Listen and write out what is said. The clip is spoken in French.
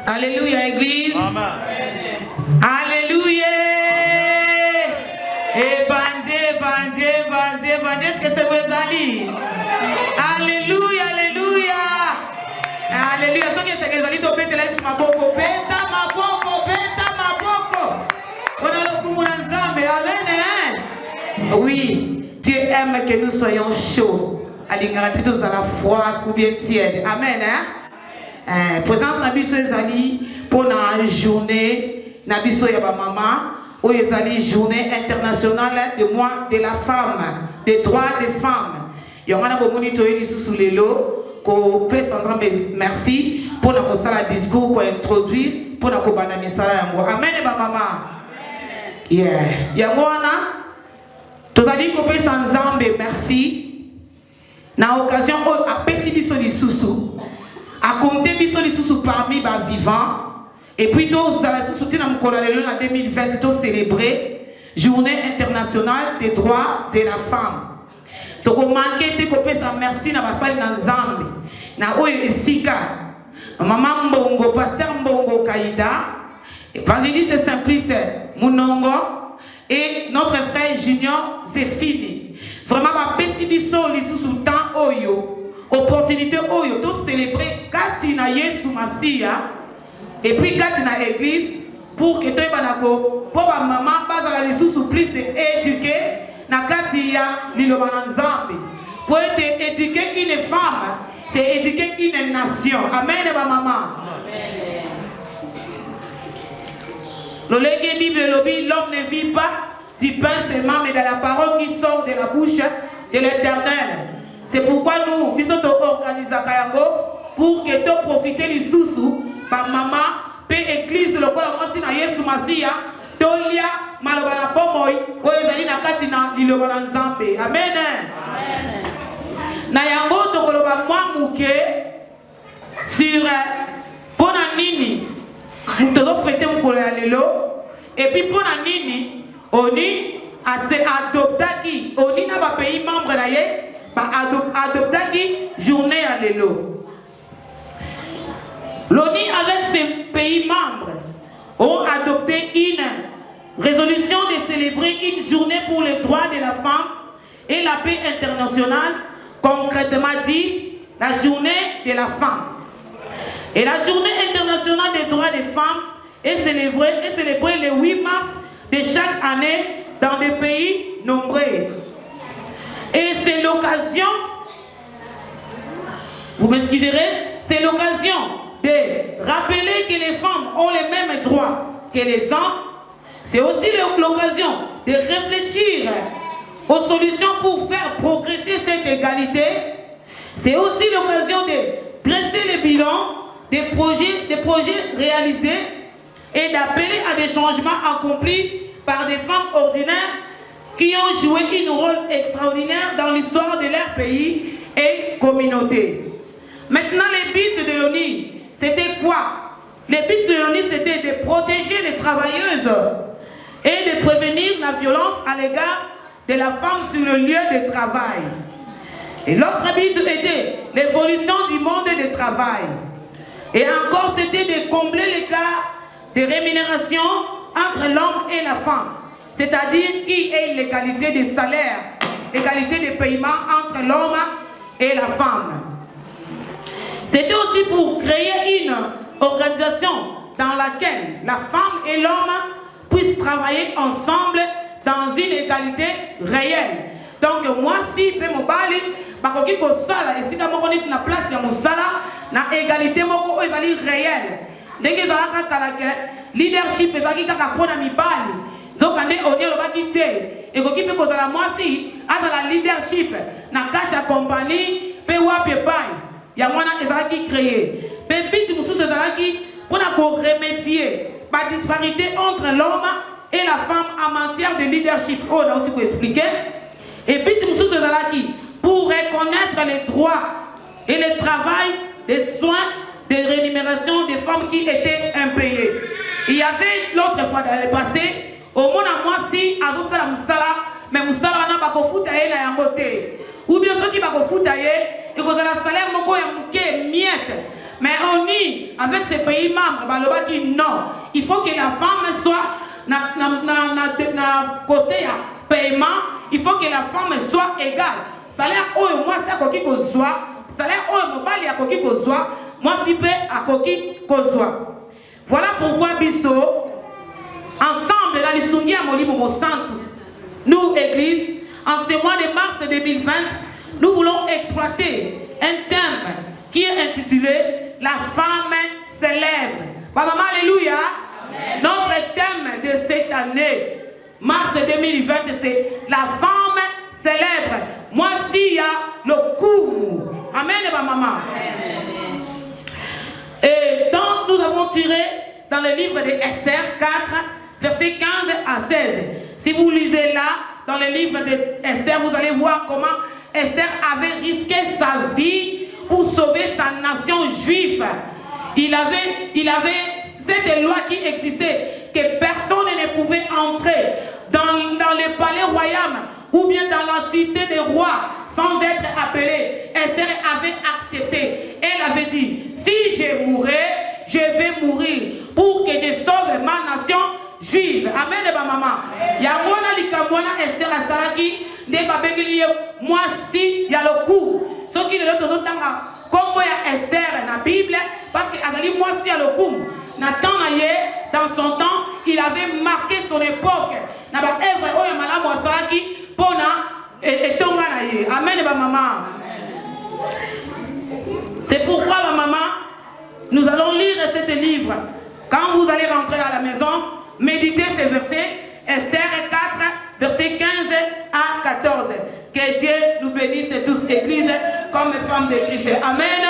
Alléluia, Église. Amen. Alléluia. Et bandé, est-ce que c'est vous allez? Alléluia, alléluia. Alléluia. Ce que c'est que vous allez tomber de l'aise sur ma boko. Beta ma boko. On a le coup mon ensemble. Amen. Oui, Dieu aime que nous soyons chauds. Alingaraté tous à la fois ou bien tiède. Amen. Présence Nabiso Ezali pour la journée Nabiso Yaba Mama où Ezali journée internationale de mois de la femme, des droits des femmes. Il y a un monitorer sous les lots qu'on peut s'entendre merci pour la consala discours qu'on introduit pour la kobana misala yango. Amen ba mama. Yeah. Yango wana tozali ko pe sanzambe merci. Na occasion a pesi biso lisusu. A compter biso lisusu parmi ba vivants. Et puis tous à la soutien na mukolo lelo na 2020 to célébrer journée internationale des droits de la femme. Toko manqué te ko pesa merci na basali na Nzambe. Na oyo esika. Maman Mbongo, pasteur Mbongo Kaïda, évangéliste Simplice Munongo et notre frère Junior Zéphini. Vraiment ma pesibiso lisusu temps oyo, opportunité oyo to célébrer Katina Yesu Masia. Et puis quand na église pour que toi banako pour ma maman pas à la lisusu plus éduquer na katia liloba nzambe pour être éduquer une femme c'est éduquer une nation. Amen ma maman. Le Bible lobby l'homme ne vit pas du pain seulement mais de la parole qui sort de la bouche de l'Éternel. C'est pourquoi nous sommes organisés pour que tu profites du sous par maman pe église le kola mwasi na Yesu Masia tolia malobana bomoy o ezali na kati na liloba na Nzambe. Amen. Amen. Na yango to koloba mwa muke sur pona nini muto fete mukolo ya lelo et puis pona nini oni ase adoptaki oni na ba pays membre na ye ba adoptaki journée ya lelo. L'ONU avec ses pays membres ont adopté une résolution de célébrer une journée pour les droits de la femme et la paix internationale, concrètement dit la journée de la femme. Et la journée internationale des droits des femmes est célébrée le 8 mars de chaque année dans des pays nombreux. Et c'est l'occasion, vous m'excuserez, c'est l'occasion de rappeler que les femmes ont les mêmes droits que les hommes. C'est aussi l'occasion de réfléchir aux solutions pour faire progresser cette égalité. C'est aussi l'occasion de dresser le bilan des projets réalisés et d'appeler à des changements accomplis par des femmes ordinaires qui ont joué un rôle extraordinaire dans l'histoire de leur pays et communauté. Maintenant, les buts de l'ONU, c'était quoi? Les buts de l'ONU, c'était de protéger les travailleuses et de prévenir la violence à l'égard de la femme sur le lieu de travail. Et l'autre but était l'évolution du monde du travail. Et encore, c'était de combler l'écart de rémunération entre l'homme et la femme. C'est-à-dire qu'il y ait l'égalité des salaires, l'égalité des paiements entre l'homme et la femme. C'était aussi pour créer une organisation dans laquelle la femme et l'homme puissent travailler ensemble dans une égalité réelle. Donc moi si je peux me parler, je peux me na place de Moussala, na égalité moko ezali réelle. Dès que leadership ezali kaka pona mibali. Donc on est le bakité et koki pe kozala mwasi azala leadership na kati ya compagnie pe wapi pai. Ya mwana ezalaki créé. Mais bit mususu ezalaki pona ko remédier la disparité entre l'homme et la femme en matière de leadership. Oh, là où tu peux expliquer. Et bit mususu ezalaki pour reconnaître les droits et le travail des soins de rémunération des femmes qui étaient impayées. Il y avait l'autre fois dans le passé, au moins à moi si azosala musala, mais musala na bako futaye na yangote. Ou bien ceux qui bako futaye, et que la salaire moko ya muke miette. Mais on nie avec ces pays membres, baloba qui non. Il faut que la femme soit na côté paiement, il faut que la femme soit égale. Salaire oyo moi c'est à koki kozwa, salaire oyo mobali à koki kozwa, moi si peu à koki kozwa. Voilà pourquoi biso ensemble la lisungi à Molimo Santo, nous église, en ce mois de mars 2020, nous voulons exploiter un thème qui est intitulé La femme célèbre. Maman, alléluia. Amen. Notre thème de cette année, mars 2020, c'est La femme célèbre. Moi, s'il y a le coup. Amen, maman. Et donc, nous avons tiré dans le livre de Esther 4, versets 15 à 16. Si vous lisez là, dans le livre de Esther, vous allez voir comment Esther avait risqué sa vie pour sauver sa nation juive. Il avait cette loi qui existait, que personne ne pouvait entrer dans le palais royal ou bien dans l'entité des rois sans être appelé. Esther avait accepté. Elle avait dit, si je mourrais, je vais mourir pour que je sauve ma nation juive. Amen, maman. Yamona likambona Esther asalaki de babengeli moi si ya le coup. Ce qui est le tanga comme ya Esther na Bible parce que azali moi si ya le coup. Dans son temps, il avait marqué son époque. Na ba œuvre oya malamu asalaki pona etonga na ye. Amen, maman. C'est pourquoi ma maman, nous allons lire ce livre. Quand vous allez rentrer à la maison, méditez ces versets, Esther 4, versets 15 à 14. Que Dieu nous bénisse tous, Église, comme femmes de Christ. Amen.